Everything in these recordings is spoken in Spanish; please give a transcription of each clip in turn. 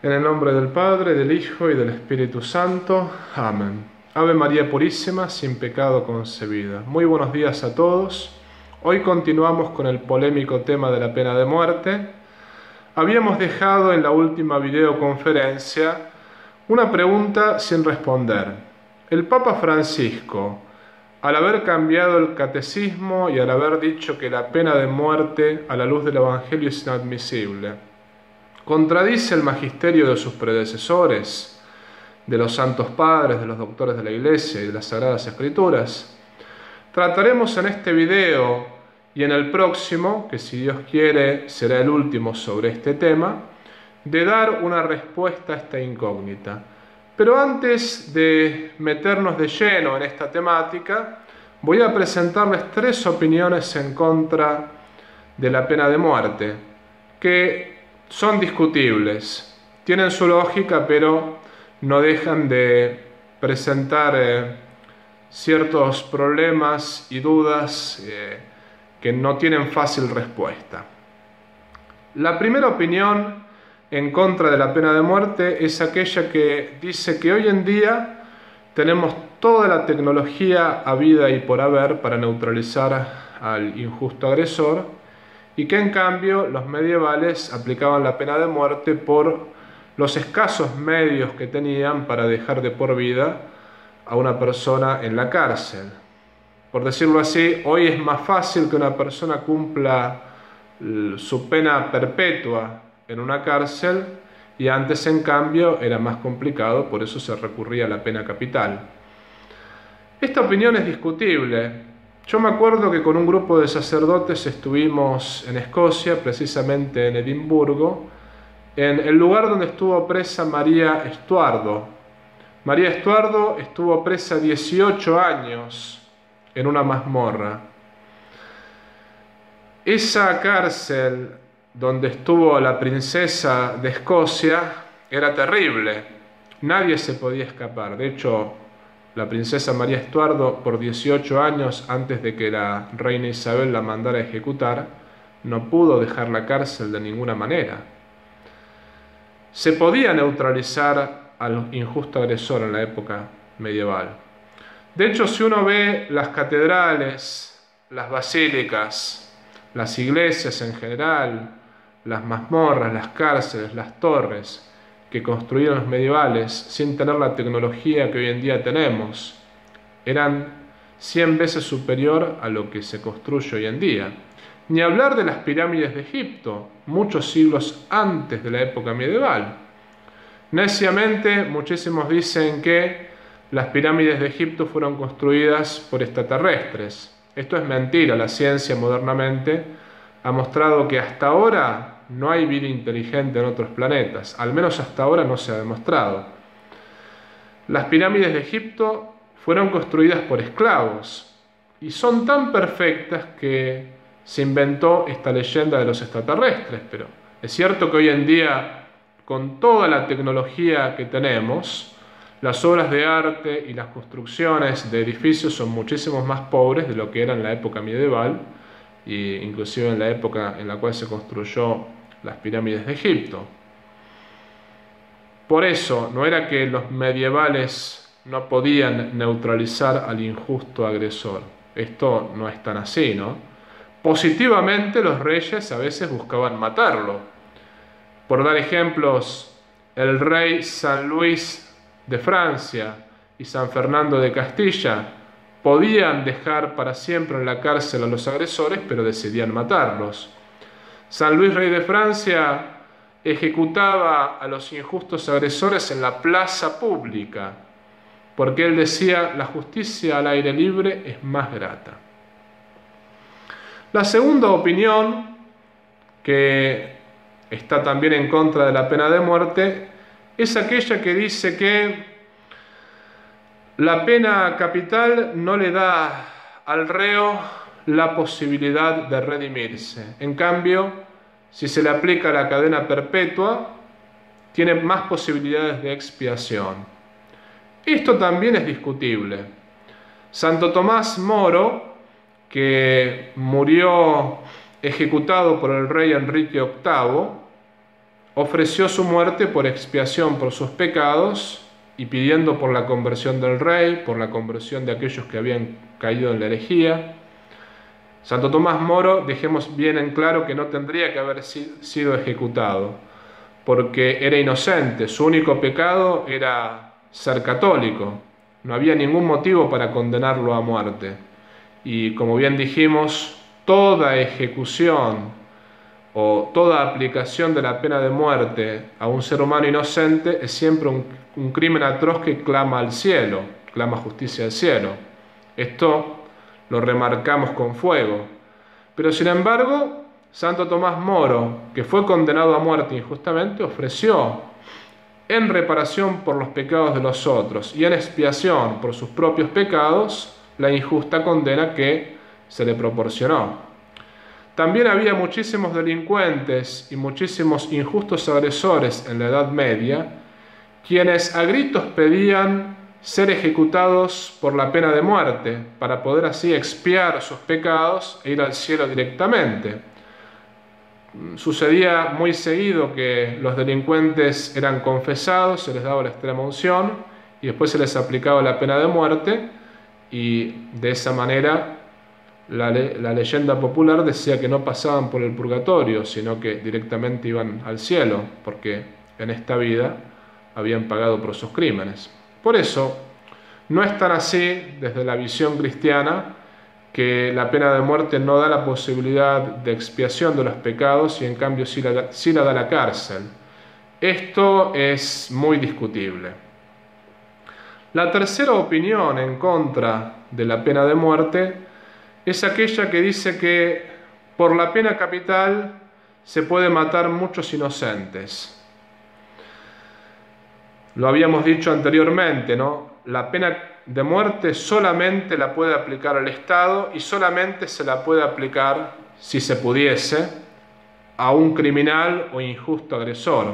En el nombre del Padre, del Hijo y del Espíritu Santo. Amén. Ave María Purísima, sin pecado concebida. Muy buenos días a todos. Hoy continuamos con el polémico tema de la pena de muerte. Habíamos dejado en la última videoconferencia una pregunta sin responder. El Papa Francisco, al haber cambiado el catecismo y al haber dicho que la pena de muerte a la luz del Evangelio es inadmisible, ¿contradice el magisterio de sus predecesores, de los santos padres, de los doctores de la Iglesia y de las Sagradas Escrituras? Trataremos en este video y en el próximo, que si Dios quiere será el último sobre este tema, de dar una respuesta a esta incógnita. Pero antes de meternos de lleno en esta temática, voy a presentarles 3 opiniones en contra de la pena de muerte, que son discutibles, tienen su lógica, pero no dejan de presentar ciertos problemas y dudas que no tienen fácil respuesta. La primera opinión en contra de la pena de muerte es aquella que dice que hoy en día tenemos toda la tecnología habida y por haber para neutralizar al injusto agresor, y que en cambio los medievales aplicaban la pena de muerte por los escasos medios que tenían para dejar de por vida a una persona en la cárcel. Por decirlo así, hoy es más fácil que una persona cumpla su pena perpetua en una cárcel, y antes en cambio era más complicado, por eso se recurría a la pena capital. Esta opinión es discutible. Yo me acuerdo que con un grupo de sacerdotes estuvimos en Escocia, precisamente en Edimburgo, en el lugar donde estuvo presa María Estuardo. María Estuardo estuvo presa 18 años en una mazmorra. Esa cárcel donde estuvo la princesa de Escocia era terrible. Nadie se podía escapar. De hecho, la princesa María Estuardo, por 18 años antes de que la reina Isabel la mandara a ejecutar, no pudo dejar la cárcel de ninguna manera. Se podía neutralizar al injusto agresor en la época medieval. De hecho, si uno ve las catedrales, las basílicas, las iglesias en general, las mazmorras, las cárceles, las torres que construyeron los medievales sin tener la tecnología que hoy en día tenemos, eran 100 veces superior a lo que se construye hoy en día. Ni hablar de las pirámides de Egipto, muchos siglos antes de la época medieval. Neciamente, muchísimos dicen que las pirámides de Egipto fueron construidas por extraterrestres. Esto es mentira. La ciencia modernamente ha mostrado que hasta ahora no hay vida inteligente en otros planetas. Al menos hasta ahora no se ha demostrado. Las pirámides de Egipto fueron construidas por esclavos y son tan perfectas que se inventó esta leyenda de los extraterrestres. Pero es cierto que hoy en día, con toda la tecnología que tenemos, las obras de arte y las construcciones de edificios son muchísimo más pobres de lo que era en la época medieval, e inclusive en la época en la cual se construyó las pirámides de Egipto. Por eso, no era que los medievales no podían neutralizar al injusto agresor. Esto no es tan así, ¿no? Positivamente, los reyes a veces buscaban matarlo. Por dar ejemplos, el rey San Luis de Francia y San Fernando de Castilla podían dejar para siempre en la cárcel a los agresores, pero decidían matarlos. San Luis, rey de Francia, ejecutaba a los injustos agresores en la plaza pública, porque él decía: la justicia al aire libre es más grata. La segunda opinión, que está también en contra de la pena de muerte, es aquella que dice que la pena capital no le da al reo la posibilidad de redimirse. En cambio, si se le aplica la cadena perpetua, tiene más posibilidades de expiación. Esto también es discutible. Santo Tomás Moro, que murió ejecutado por el rey Enrique VIII, ofreció su muerte por expiación por sus pecados y pidiendo por la conversión del rey, por la conversión de aquellos que habían caído en la herejía. Santo Tomás Moro, dejemos bien en claro que no tendría que haber sido ejecutado, porque era inocente, su único pecado era ser católico, no había ningún motivo para condenarlo a muerte. Y como bien dijimos, toda ejecución o toda aplicación de la pena de muerte a un ser humano inocente es siempre un crimen atroz que clama al cielo, clama justicia al cielo. Esto lo remarcamos con fuego. Pero sin embargo, Santo Tomás Moro, que fue condenado a muerte injustamente, ofreció en reparación por los pecados de los otros y en expiación por sus propios pecados la injusta condena que se le proporcionó. También había muchísimos delincuentes y muchísimos injustos agresores en la Edad Media, quienes a gritos pedían ser ejecutados por la pena de muerte, para poder así expiar sus pecados e ir al cielo directamente. Sucedía muy seguido que los delincuentes eran confesados, se les daba la extrema unción y después se les aplicaba la pena de muerte, y de esa manera la leyenda popular decía que no pasaban por el purgatorio, sino que directamente iban al cielo, porque en esta vida habían pagado por sus crímenes. Por eso, no es tan así desde la visión cristiana, que la pena de muerte no da la posibilidad de expiación de los pecados y en cambio sí la da la cárcel. Esto es muy discutible. La tercera opinión en contra de la pena de muerte es aquella que dice que por la pena capital se puede matar muchos inocentes. Lo habíamos dicho anteriormente, ¿no? La pena de muerte solamente la puede aplicar el Estado y solamente se la puede aplicar, si se pudiese, a un criminal o injusto agresor.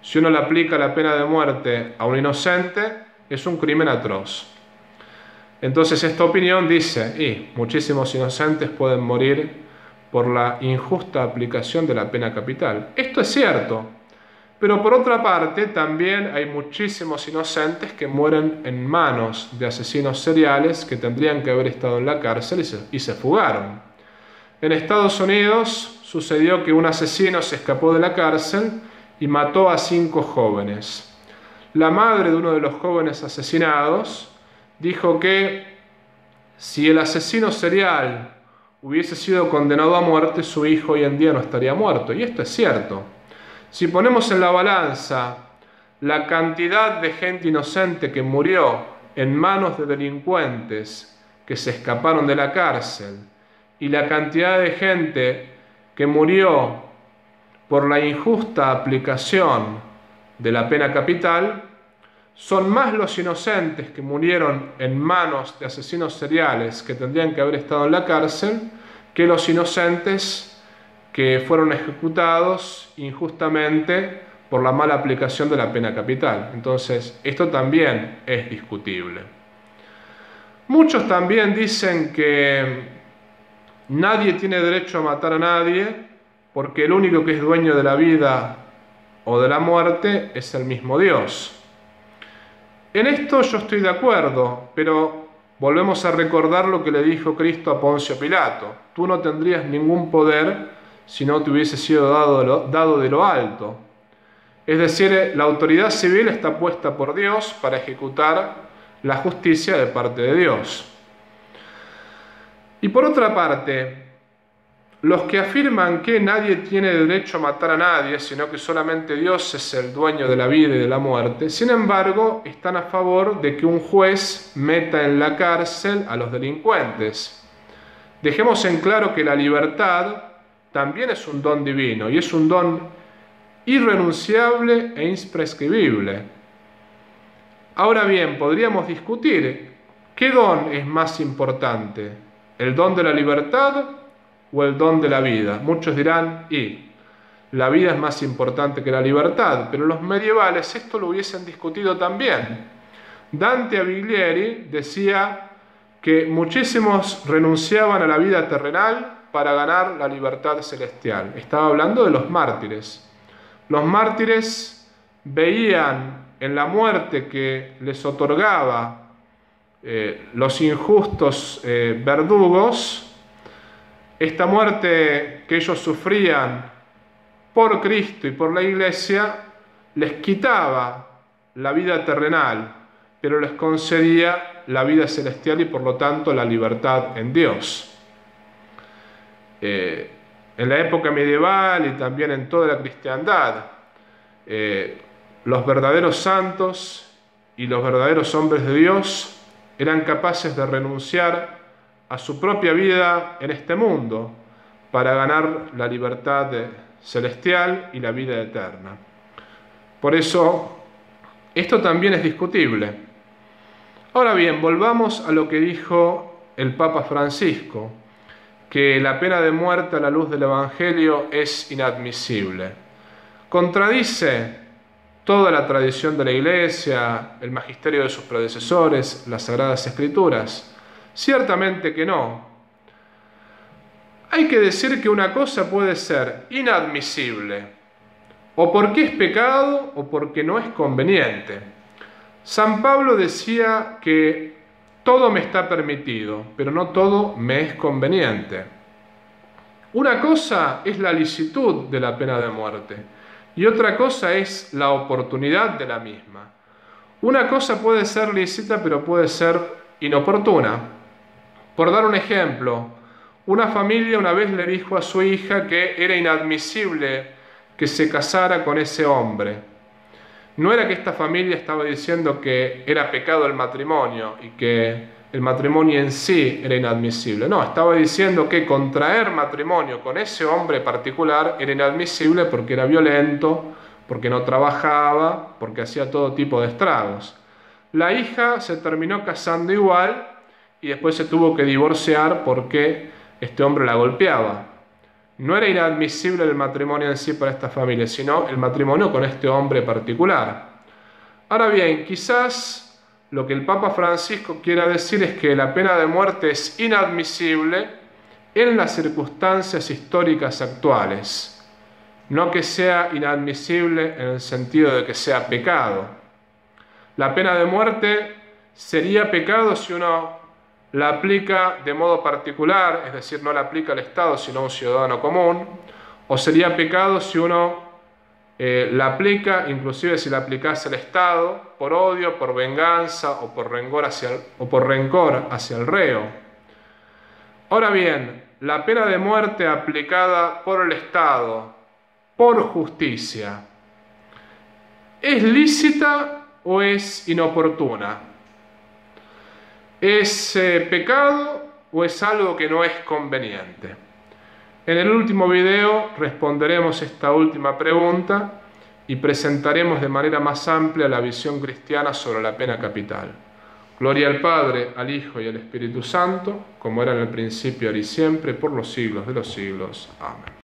Si uno le aplica la pena de muerte a un inocente, es un crimen atroz. Entonces esta opinión dice, muchísimos inocentes pueden morir por la injusta aplicación de la pena capital. Esto es cierto, pero por otra parte también hay muchísimos inocentes que mueren en manos de asesinos seriales que tendrían que haber estado en la cárcel y se fugaron. En Estados Unidos sucedió que un asesino se escapó de la cárcel y mató a 5 jóvenes. La madre de uno de los jóvenes asesinados dijo que si el asesino serial hubiese sido condenado a muerte, su hijo hoy en día no estaría muerto. Y esto es cierto. Si ponemos en la balanza la cantidad de gente inocente que murió en manos de delincuentes que se escaparon de la cárcel y la cantidad de gente que murió por la injusta aplicación de la pena capital, son más los inocentes que murieron en manos de asesinos seriales que tendrían que haber estado en la cárcel que los inocentes que fueron ejecutados injustamente por la mala aplicación de la pena capital. Entonces, esto también es discutible. Muchos también dicen que nadie tiene derecho a matar a nadie porque el único que es dueño de la vida o de la muerte es el mismo Dios. En esto yo estoy de acuerdo, pero volvemos a recordar lo que le dijo Cristo a Poncio Pilato. Tú no tendrías ningún poder si no te hubiese sido dado de lo alto. Es decir, la autoridad civil está puesta por Dios para ejecutar la justicia de parte de Dios. Y por otra parte, los que afirman que nadie tiene derecho a matar a nadie, sino que solamente Dios es el dueño de la vida y de la muerte, sin embargo, están a favor de que un juez meta en la cárcel a los delincuentes. Dejemos en claro que la libertad también es un don divino y es un don irrenunciable e imprescriptible. Ahora bien, podríamos discutir qué don es más importante, el don de la libertad o el don de la vida. Muchos dirán, la vida es más importante que la libertad, pero los medievales esto lo hubiesen discutido también. Dante Alighieri decía que muchísimos renunciaban a la vida terrenal para ganar la libertad celestial. Estaba hablando de los mártires. Los mártires veían en la muerte que les otorgaba los injustos verdugos, esta muerte que ellos sufrían por Cristo y por la Iglesia, les quitaba la vida terrenal, pero les concedía la vida celestial y por lo tanto la libertad en Dios. En la época medieval y también en toda la cristiandad, los verdaderos santos y los verdaderos hombres de Dios eran capaces de renunciar a su propia vida en este mundo para ganar la libertad celestial y la vida eterna. Por eso, esto también es discutible. Ahora bien, volvamos a lo que dijo el Papa Francisco, que la pena de muerte a la luz del Evangelio es inadmisible. Contradice toda la tradición de la Iglesia, el magisterio de sus predecesores, las Sagradas Escrituras. Ciertamente que no. Hay que decir que una cosa puede ser inadmisible, o porque es pecado o porque no es conveniente. San Pablo decía que todo me está permitido, pero no todo me es conveniente. Una cosa es la licitud de la pena de muerte y otra cosa es la oportunidad de la misma. Una cosa puede ser lícita, pero puede ser inoportuna. Por dar un ejemplo, una familia una vez le dijo a su hija que era inadmisible que se casara con ese hombre. No era que esta familia estaba diciendo que era pecado el matrimonio y que el matrimonio en sí era inadmisible. No, estaba diciendo que contraer matrimonio con ese hombre particular era inadmisible porque era violento, porque no trabajaba, porque hacía todo tipo de estragos. La hija se terminó casando igual y después se tuvo que divorciar porque este hombre la golpeaba. No era inadmisible el matrimonio en sí para esta familia, sino el matrimonio con este hombre particular. Ahora bien, quizás lo que el Papa Francisco quiera decir es que la pena de muerte es inadmisible en las circunstancias históricas actuales, no que sea inadmisible en el sentido de que sea pecado. La pena de muerte sería pecado si uno la aplica de modo particular, es decir, no la aplica el Estado, sino un ciudadano común, o sería pecado si uno la aplica, inclusive si la aplicase el Estado, por odio, por venganza o por rencor hacia el reo. Ahora bien, la pena de muerte aplicada por el Estado, por justicia, ¿es lícita o es inoportuna? ¿Es pecado o es algo que no es conveniente? En el último video responderemos esta última pregunta y presentaremos de manera más amplia la visión cristiana sobre la pena capital. Gloria al Padre, al Hijo y al Espíritu Santo, como era en el principio, ahora y siempre, por los siglos de los siglos. Amén.